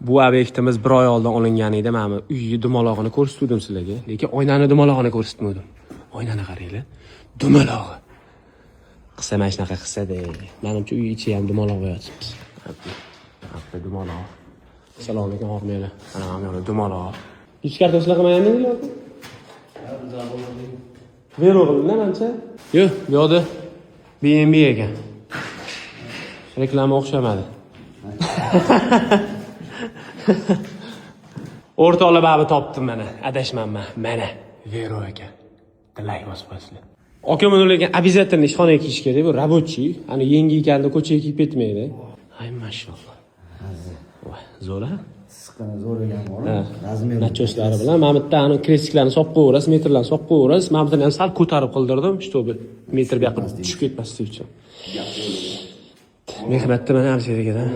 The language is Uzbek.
Bu obyektimiz bir oy oldin olingan edi. Mana uyni dumalog'ini ko'rsatdim sizlarga, lekin oynani dumalog'ini ko'rsatmadim. Oynani qaranglar. Dumalog'i. Qilsa mana shunaqa qilsa-da. Menimcha uy ichi ham dumalog'ga yotibdi. Hafta dumalog'. Assalomu alaykum xormanglar. Mana dumalog'. Ichki kartoshlar qilmaganmidinglar yoki? Vero'g'ilda mancha. Yo'q, bu yoqda BNB ekan. Reklama o'xshamadi. O'rtoqlar babi topdim mana. Adashmanman. Mana Vero ekan. Dilay bosmaslar. Aka buni lekin обязательно ishxonaga kiyish kerak. Bu рабочий. Ani yangi ekanda ko'chaga kiyib ketmaydi. Ay mashalloh. Zo'ra. Siqqani zo'r ekan bor. Razmer. Nachoslari bilan mana bitta ani kresiklarni solib qo'yverasiz, metrlarni solib qo'yverasiz. Men buni ham sal ko'tarib qildirdim, чтобы metr bu yoqqa tushib ketmaslik uchun. Mehnatda mana Alisher akadan.